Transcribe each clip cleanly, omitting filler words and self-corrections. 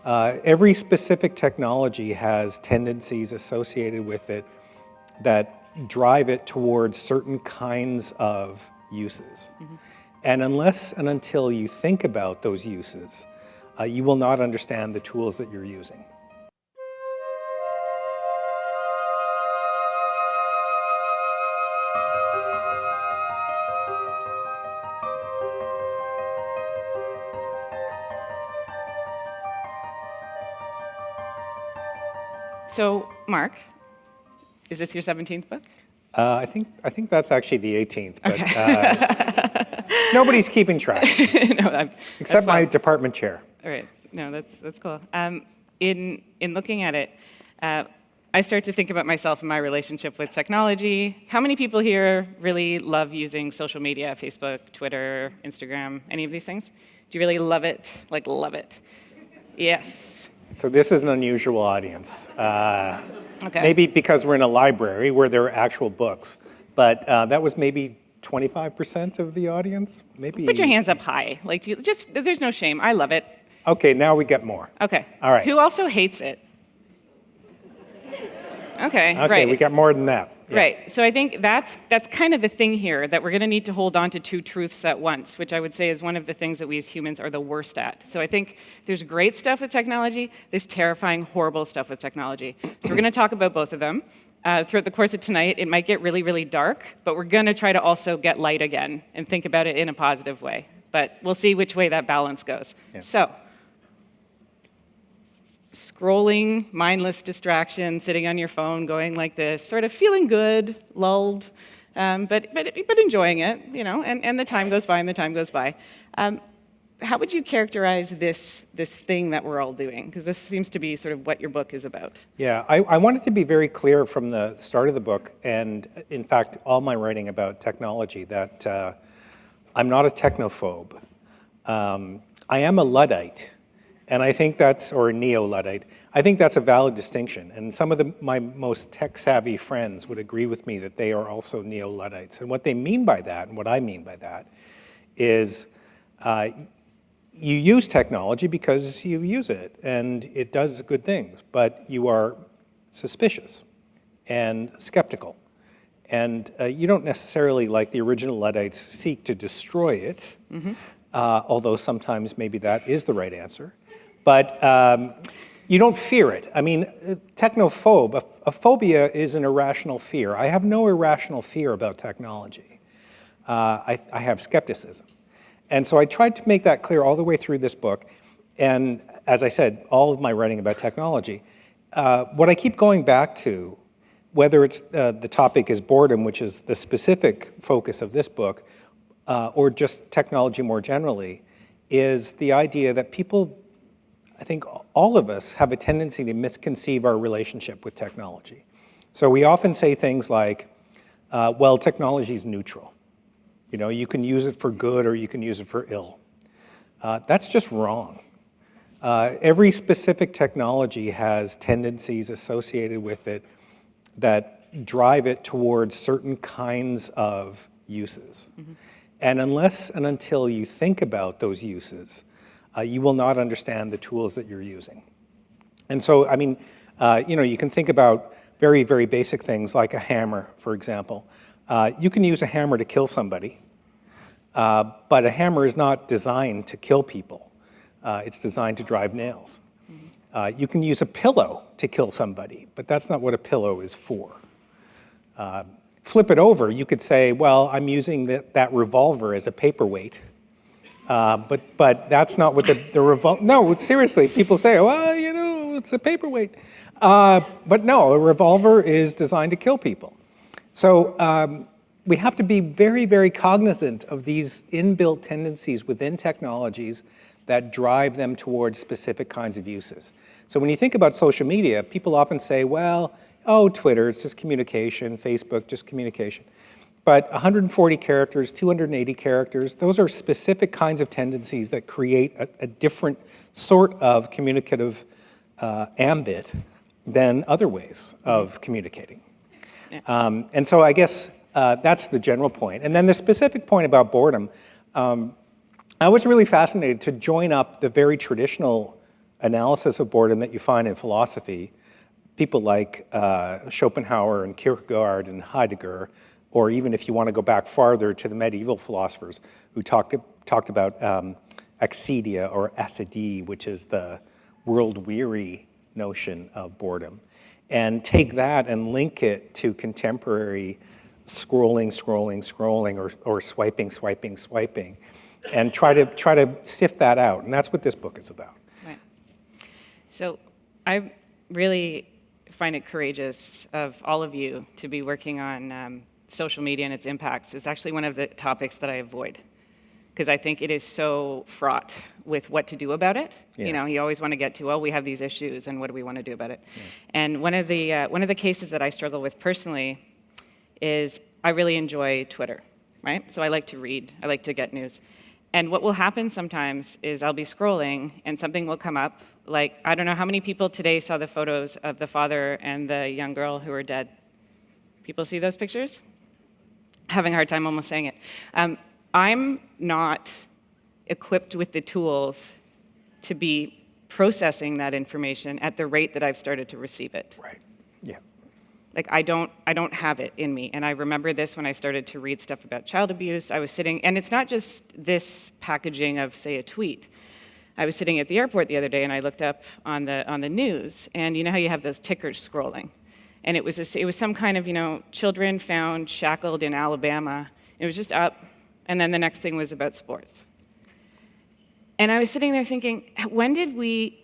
Every specific technology has tendencies associated with it that drive it towards certain kinds of uses. And unless and until you think about those uses, you will not understand the tools that you're using. So, Mark, is this your 17th book? I think that's actually the 18th, but nobody's keeping track, No, except my department chair. All right, no, that's cool. In looking at it, I start to think about myself and my relationship with technology. How many people here really love using social media, Facebook, Twitter, Instagram, any of these things? Do you really love it? Like, love it? Yes. So this is an unusual audience. Okay. Maybe because we're in a library where there are actual books, but that was maybe 25% of the audience, maybe. Put your hands up high. Like, there's no shame. I love it. Okay, now we get more. Okay. All right. Who also hates it? Okay, Okay, right. we got more than that. Yeah. Right. So I think that's kind of the thing here, that we're going to need to hold on to two truths at once, which I would say is one of the things that we as humans are the worst at. So I think there's great stuff with technology, there's terrifying, horrible stuff with technology. So we're going to talk about both of them. Throughout the course of tonight, it might get really, really dark, but we're going to try to also get light again and think about it in a positive way. But we'll see which way that balance goes. Yeah. So, scrolling, mindless distraction, sitting on your phone, going like this, sort of feeling good, lulled, but enjoying it, you know, and the time goes by and the time goes by. How would you characterize this thing that we're all doing? Because this seems to be sort of what your book is about. Yeah, I wanted to be very clear from the start of the book, and in fact, all my writing about technology, that I'm not a technophobe. I am a Luddite. And I think that's, or a neo-Luddite, I think that's a valid distinction. And some of my most tech-savvy friends would agree with me that they are also neo-Luddites. And what they mean by that, and what I mean by that, is you use technology because you use it, and it does good things, but you are suspicious and skeptical. And you don't necessarily, like the original Luddites, seek to destroy it, although sometimes maybe that is the right answer. But you don't fear it. I mean, technophobe, a phobia is an irrational fear. I have no irrational fear about technology. I have skepticism. And so I tried to make that clear all the way through this book. And as I said, all of my writing about technology, what I keep going back to, whether it's the topic is boredom, which is the specific focus of this book, or just technology more generally, is the idea that people, I think all of us, have a tendency to misconceive our relationship with technology. So we often say things like, well, technology is neutral. You know, you can use it for good or you can use it for ill. That's just wrong. Every specific technology has tendencies associated with it that drive it towards certain kinds of uses. And unless and until you think about those uses, you will not understand the tools that you're using. And so, I mean, you know, you can think about very, very basic things like a hammer, for example. You can use a hammer to kill somebody, but a hammer is not designed to kill people. It's designed to drive nails. You can use a pillow to kill somebody, but that's not what a pillow is for. Flip it over, you could say, well, I'm using that revolver as a paperweight. But that's not what the revolver, no, seriously, people say, well, you know, it's a paperweight. But no, a revolver is designed to kill people. So we have to be very, very cognizant of these inbuilt tendencies within technologies that drive them towards specific kinds of uses. So when you think about social media, people often say, well, oh, Twitter, it's just communication, Facebook, just communication. But 140 characters, 280 characters, those are specific kinds of tendencies that create a different sort of communicative ambit than other ways of communicating. Yeah. And so I guess that's the general point. And then the specific point about boredom, I was really fascinated to join up the very traditional analysis of boredom that you find in philosophy, people like Schopenhauer and Kierkegaard and Heidegger, or even if you want to go back farther to the medieval philosophers who talked about accidia or accidie, which is the world-weary notion of boredom, and take that and link it to contemporary scrolling, or swiping, and try to sift that out. And that's what this book is about. Right. So I really find it courageous of all of you to be working on social media and its impacts. It's actually one of the topics that I avoid, because I think it is so fraught with what to do about it. Yeah. You know, you always want to get to, well, we have these issues, and what do we want to do about it? Yeah. And one of the cases that I struggle with personally is I really enjoy Twitter, right? So I like to read, I like to get news. And what will happen sometimes is I'll be scrolling and something will come up, like, I don't know how many people today saw the photos of the father and the young girl who are dead. People see those pictures? Having a hard time almost saying it. I'm not equipped with the tools to be processing that information at the rate that I've started to receive it. Right, yeah. Like, I don't have it in me. And I remember this when I started to read stuff about child abuse. I was sitting, and it's not just this packaging of, say, a tweet. I was sitting at the airport the other day, and I looked up on the news, and you know how you have those tickers scrolling? And it was some kind of, children found shackled in Alabama. It was just up, and then the next thing was about sports. And I was sitting there thinking, did we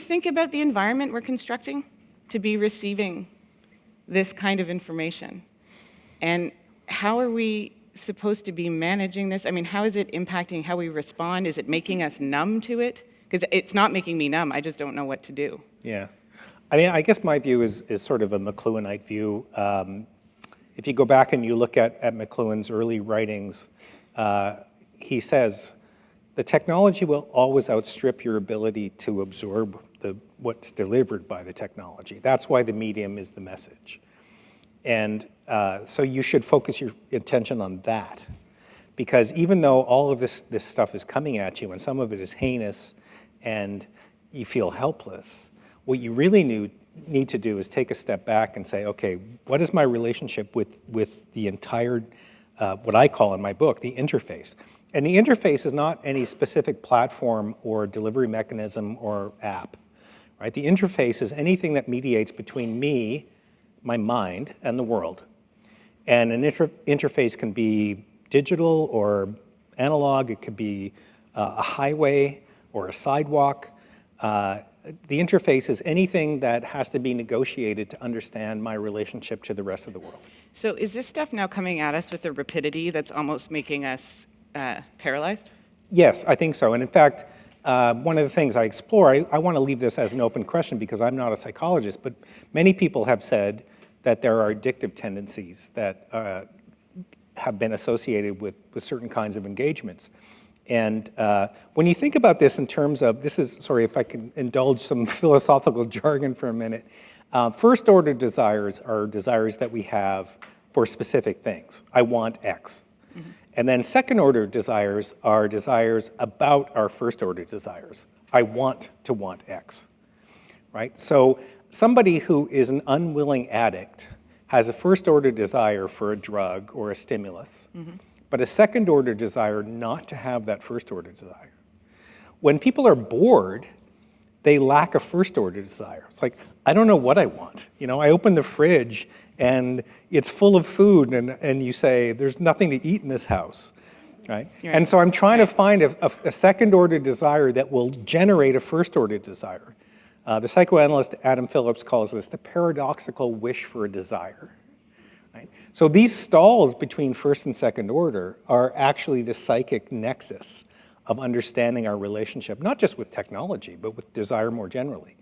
think about the environment we're constructing to be receiving this kind of information? And how are we supposed to be managing this? I mean, how is it impacting how we respond? Is it making us numb to it? Because it's not making me numb, I just don't know what to do. Yeah. I mean, I guess my view is sort of a McLuhanite view. If you go back and you look at McLuhan's early writings, he says, the technology will always outstrip your ability to absorb what's delivered by the technology. That's why the medium is the message. And so you should focus your attention on that. Because even though all of this stuff is coming at you, and some of it is heinous, and you feel helpless, what you really need to do is take a step back and say, okay, what is my relationship with the entire, what I call in my book, the interface? And the interface is not any specific platform or delivery mechanism or app, right? The interface is anything that mediates between me, my mind, and the world. And an interface can be digital or analog. It could be a highway or a sidewalk. The interface is anything that has to be negotiated to understand my relationship to the rest of the world. So is this stuff now coming at us with a rapidity that's almost making us paralyzed? Yes, I think so. And in fact, one of the things I explore, I want to leave this as an open question because I'm not a psychologist, but many people have said that there are addictive tendencies that have been associated with certain kinds of engagements. And when you think about this in terms of, sorry if I can indulge some philosophical jargon for a minute, first order desires are desires that we have for specific things. I want X. Mm-hmm. And then second order desires are desires about our first order desires. I want to want X, right? So somebody who is an unwilling addict has a first order desire for a drug or a stimulus, mm-hmm. but a second order desire not to have that first order desire. When people are bored, they lack a first order desire. It's like, I don't know what I want. I open the fridge and it's full of food and you say, there's nothing to eat in this house, right? And so I'm trying to find a second order desire that will generate a first order desire. The psychoanalyst Adam Phillips calls this the paradoxical wish for a desire. Right? So these stalls between first and second order are actually the psychic nexus of understanding our relationship, not just with technology, but with desire more generally.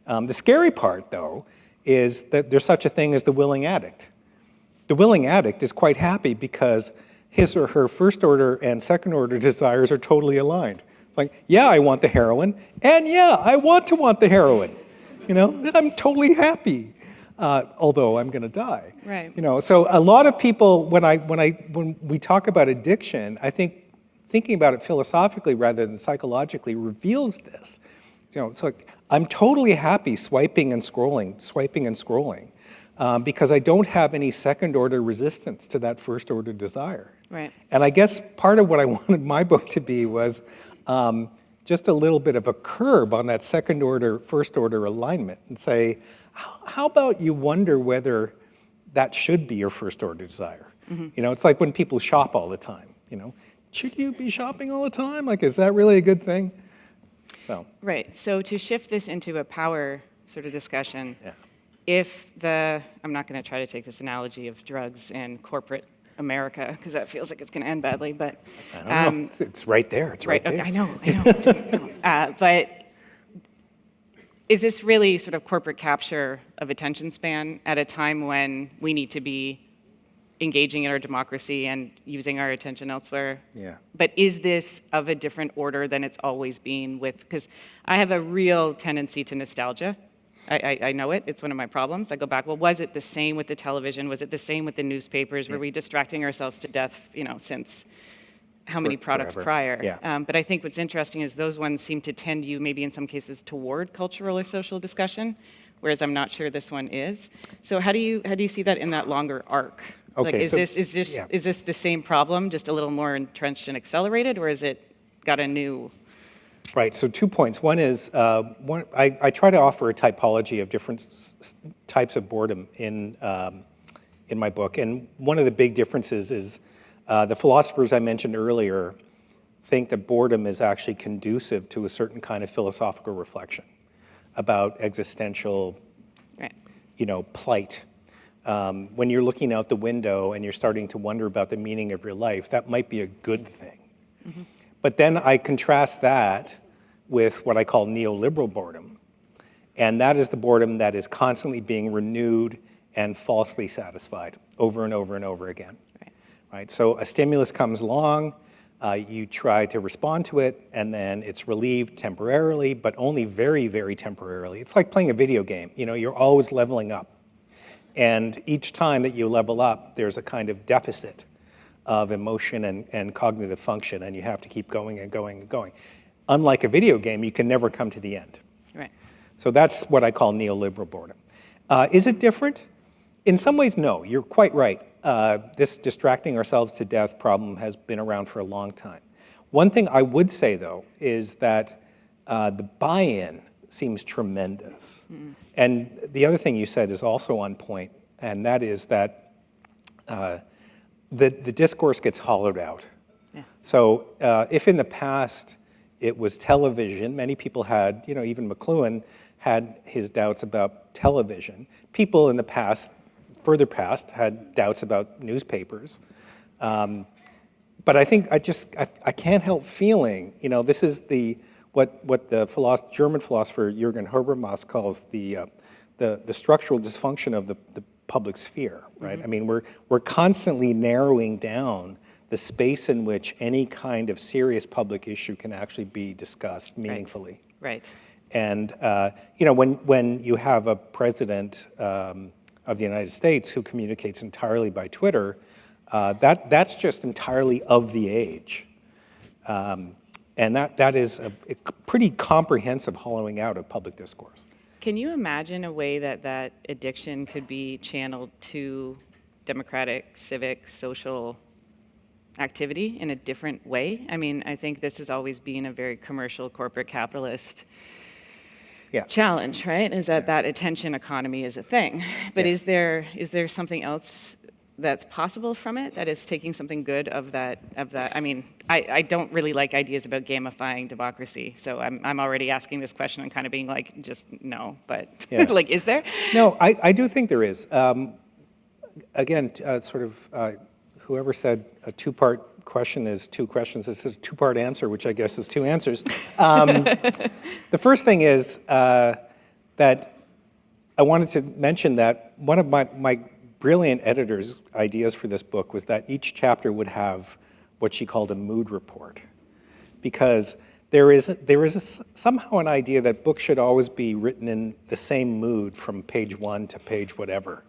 The scary part, though, is that there's such a thing as the willing addict. The willing addict is quite happy because his or her first order and second order desires are totally aligned. Like, yeah, I want the heroin, and yeah, I want the heroin. I'm totally happy, although I'm going to die. Right. So a lot of people, when we talk about addiction, I think thinking about it philosophically rather than psychologically reveals this. It's like, I'm totally happy swiping and scrolling, because I don't have any second-order resistance to that first-order desire. Right. And I guess part of what I wanted my book to be was just a little bit of a curb on that second-order, first-order alignment, and say, how about you wonder whether that should be your first-order desire? Mm-hmm. It's like when people shop all the time. Should you be shopping all the time? Like, is that really a good thing? So. Right. So to shift this into a power sort of discussion, Yeah. I'm not going to try to take this analogy of drugs and corporate America, because that feels like it's going to end badly, but... I don't know. It's right there. It's right there. Okay, I know. But is this really sort of corporate capture of attention span at a time when we need to be engaging in our democracy and using our attention elsewhere? Yeah. But is this of a different order than it's always been with, because I have a real tendency to nostalgia. I know it, it's one of my problems. I go back, well, was it the same with the television? Was it the same with the newspapers? Yeah. Were we distracting ourselves to death, since how many products forever. prior? Yeah. But I think what's interesting is those ones seem to tend you maybe in some cases toward cultural or social discussion, whereas I'm not sure this one is. So how do you see that in that longer arc? Okay, Like, is so- this the same problem, just a little more entrenched and accelerated, or is it got a new? Right, so 2 points. One is, I try to offer a typology of different types of boredom in my book, and one of the big differences is the philosophers I mentioned earlier think that boredom is actually conducive to a certain kind of philosophical reflection about existential, Right. plight. When you're looking out the window and you're starting to wonder about the meaning of your life, that might be a good thing. Mm-hmm. But then I contrast that with what I call neoliberal boredom. And that is the boredom that is constantly being renewed and falsely satisfied over and over and over again. Right? So a stimulus comes along, you try to respond to it, and then it's relieved temporarily, but only very, very temporarily. It's like playing a video game. You're always leveling up. And each time that you level up, there's a kind of deficit of emotion and cognitive function, and you have to keep going and going and going. Unlike a video game, you can never come to the end. Right. So that's what I call neoliberal boredom. Is it different? In some ways, no. You're quite right. This distracting ourselves to death problem has been around for a long time. One thing I would say, though, is that the buy-in seems tremendous. Mm. And the other thing you said is also on point, and that is that the discourse gets hollowed out. Yeah. So if in the past it was television, many people had, even McLuhan had his doubts about television. People in the past, further past, had doubts about newspapers. But I think I can't help feeling, this is what the German philosopher Jürgen Habermas calls the structural dysfunction of the public sphere, right? Mm-hmm. I mean, we're constantly narrowing down the space in which any kind of serious public issue can actually be discussed meaningfully. Right. And when you have a president of the United States who communicates entirely by Twitter, that's just entirely of the age. And that is a pretty comprehensive hollowing out of public discourse. Can you imagine a way that addiction could be channeled to democratic, civic, social activity in a different way? I mean, I think this has always been a very commercial, corporate capitalist challenge, right? Is that attention economy is a thing. But is there something else that's possible from it that is taking something good of that? I mean, I don't really like ideas about gamifying democracy, so I'm already asking this question and kind of being like, just no, but like, is there? No, I do think there is. Again, whoever said a two-part question is two questions, it's a two-part answer, which I guess is two answers. The first thing is that I wanted to mention that one of my brilliant editor's ideas for this book was that each chapter would have what she called a mood report, because there is somehow an idea that books should always be written in the same mood from page 1 to page whatever.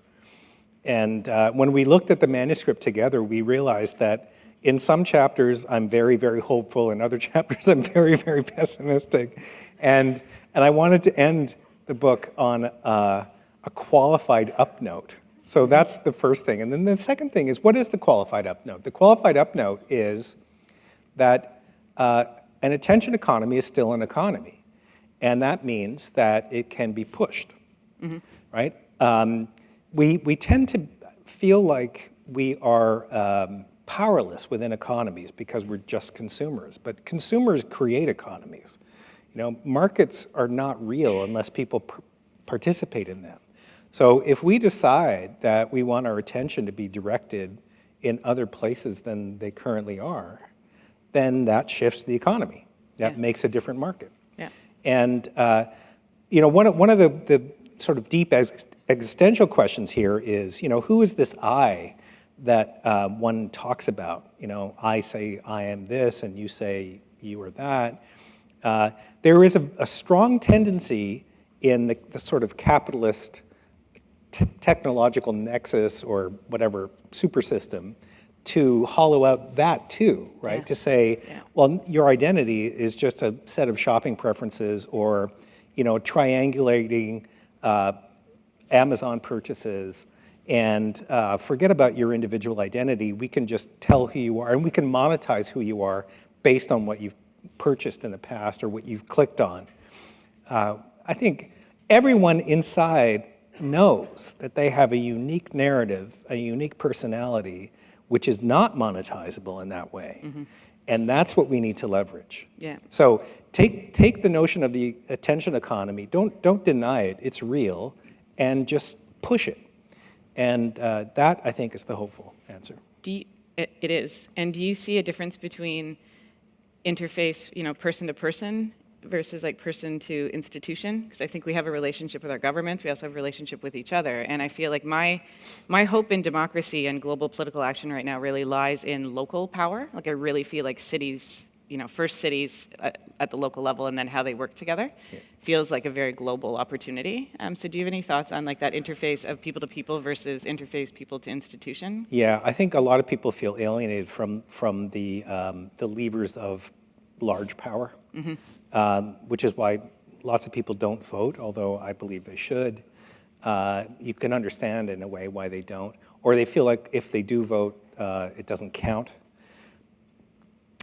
And when we looked at the manuscript together, we realized that in some chapters, I'm very, very hopeful. In other chapters, I'm very, very pessimistic. And I wanted to end the book on a qualified up note. So that's the first thing. And then the second thing is, what is the qualified up note? The qualified up note is that an attention economy is still an economy. And that means that it can be pushed, right? We tend to feel like we are powerless within economies because we're just consumers. But consumers create economies. Markets are not real unless people participate in them. So if we decide that we want our attention to be directed in other places than they currently are, then that shifts the economy. That makes a different market. Yeah. And one of the sort of deep existential questions here is, who is this I that one talks about? I say I am this, and you say you are that. There is a strong tendency in the sort of capitalist technological nexus or whatever super system to hollow out that too, right? To say, well, your identity is just a set of shopping preferences or, triangulating Amazon purchases, and forget about your individual identity. We can just tell who you are, and we can monetize who you are based on what you've purchased in the past or what you've clicked on. I think everyone inside knows that they have a unique narrative, a unique personality, which is not monetizable in that way. And that's what we need to leverage. Yeah. So take the notion of the attention economy, don't deny it, it's real, and just push it. And that, I think, is the hopeful answer. It is. And do you see a difference between interface, person to person versus like person to institution? Because I think we have a relationship with our governments. We also have a relationship with each other. And I feel like my hope in democracy and global political action right now really lies in local power. Like I really feel like cities, first cities at the local level and then how they work together feels like a very global opportunity. So do you have any thoughts on like that interface of people to people versus interface people to institution? Yeah, I think a lot of people feel alienated from the levers of large power. Which is why lots of people don't vote, although I believe they should. You can understand in a way why they don't, or they feel like if they do vote, it doesn't count.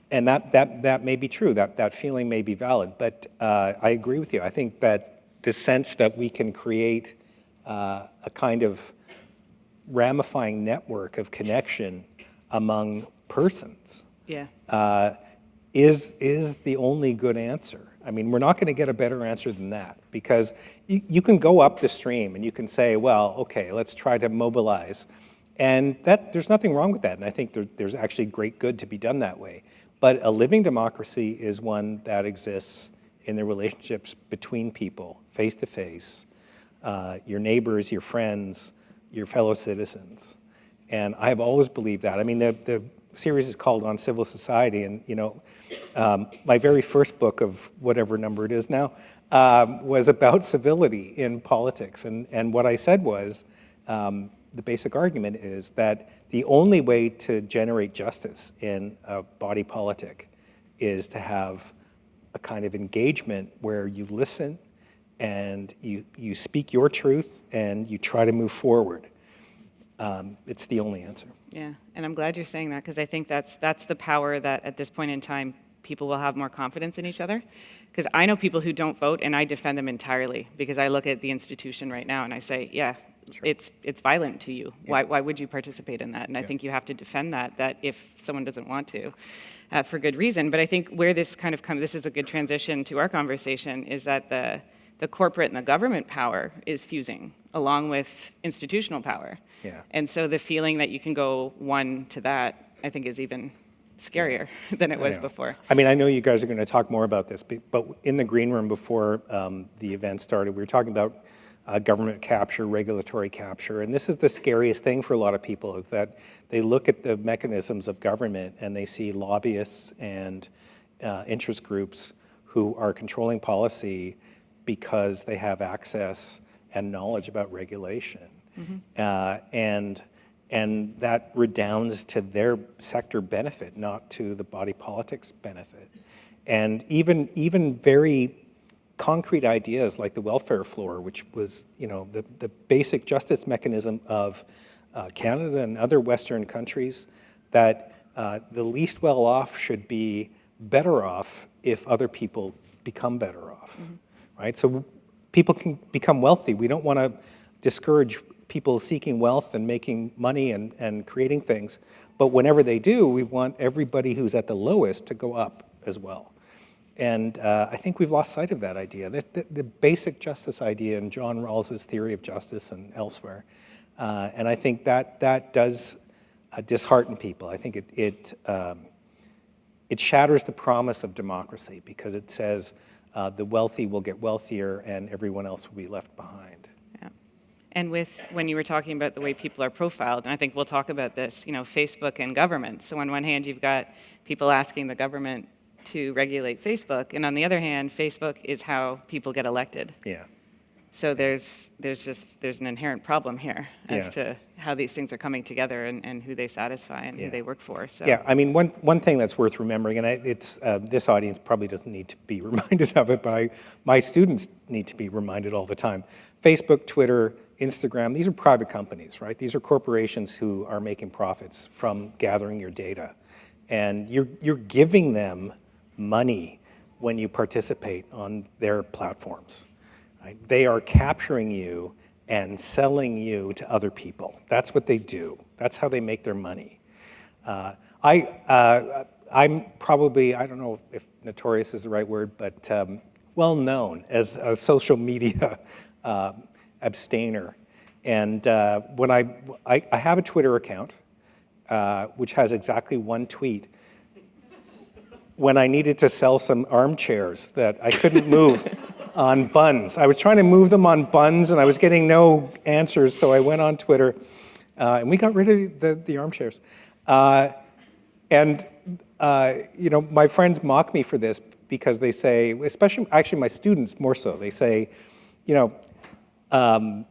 And that may be true, that feeling may be valid, but I agree with you. I think that the sense that we can create a kind of ramifying network of connection among persons is the only good answer. I mean, we're not going to get a better answer than that, because you can go up the stream and you can say, well, okay, let's try to mobilize. And there's nothing wrong with that. And I think there's actually great good to be done that way. But a living democracy is one that exists in the relationships between people, face to face, your neighbors, your friends, your fellow citizens. And I've always believed that. I mean, the series is called On Civil Society, and my very first book of whatever number it is now was about civility in politics. And what I said was, the basic argument is that the only way to generate justice in a body politic is to have a kind of engagement where you listen and you speak your truth and you try to move forward. It's the only answer. Yeah, and I'm glad you're saying that, because I think that's the power that at this point in time people will have more confidence in each other. Because I know people who don't vote, and I defend them entirely, because I look at the institution right now and I say, yeah, sure, it's violent to you. Yeah. Why would you participate in that? And I think you have to defend that if someone doesn't want to, for good reason. But I think where this kind of this is a good transition to our conversation, is that the corporate and the government power is fusing along with institutional power. Yeah. And so the feeling that you can go one to that, I think, is even scarier than it was before. I mean, I know you guys are going to talk more about this, but in the green room before the event started, we were talking about government capture, regulatory capture, and this is the scariest thing for a lot of people, is that they look at the mechanisms of government and they see lobbyists and interest groups who are controlling policy because they have access and knowledge about regulation. Mm-hmm. And And that redounds to their sector benefit, not to the body politics benefit. And even very concrete ideas like the welfare floor, which was, the basic justice mechanism of Canada and other Western countries, that the least well off should be better off if other people become better off, right? So people can become wealthy. We don't want to discourage people seeking wealth and making money and creating things. But whenever they do, we want everybody who's at the lowest to go up as well. And I think we've lost sight of that idea. The basic justice idea in John Rawls's theory of justice and elsewhere. And I think that does dishearten people. I think it shatters the promise of democracy because it says the wealthy will get wealthier and everyone else will be left behind. And when you were talking about the way people are profiled, and I think we'll talk about this, Facebook and government. So on one hand, you've got people asking the government to regulate Facebook, and on the other hand, Facebook is how people get elected. Yeah. So there's an inherent problem here as to how these things are coming together and who they satisfy and who they work for. So. Yeah, I mean, one thing that's worth remembering, and it's this audience probably doesn't need to be reminded of it, but my students need to be reminded all the time. Facebook, Twitter, Instagram, these are private companies, right? These are corporations who are making profits from gathering your data. And you're giving them money when you participate on their platforms. Right? They are capturing you and selling you to other people. That's what they do. That's how they make their money. I'm probably, I don't know if notorious is the right word, but well known as a social media abstainer. And when I have a Twitter account, which has exactly one tweet, when I needed to sell some armchairs that I couldn't move on buns. I was trying to move them on buns and I was getting no answers, so I went on Twitter and we got rid of the armchairs. My friends mock me for this because they say, especially actually my students more so, they say, one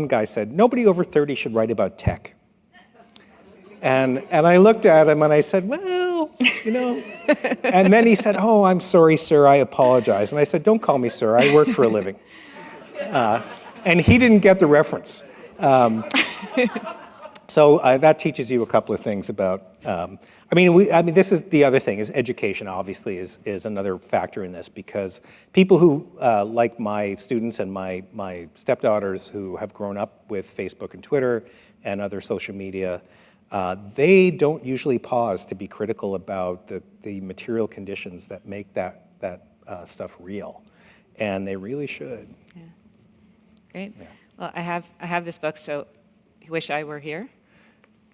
guy said, nobody over 30 should write about tech. And I looked at him and I said, well, and then he said, oh, I'm sorry, sir, I apologize. And I said, don't call me sir, I work for a living. And he didn't get the reference. So that teaches you a couple of things about, this is the other thing, is education obviously is another factor in this, because people who, like my students and my stepdaughters who have grown up with Facebook and Twitter and other social media, they don't usually pause to be critical about the material conditions that make that stuff real, and they really should. Yeah, great. Yeah. Well, I have this book, so I wish I were here.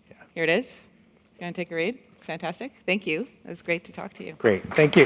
Yeah. Here it is. Gonna take a read. Fantastic. Thank you. It was great to talk to you. Great. Thank you.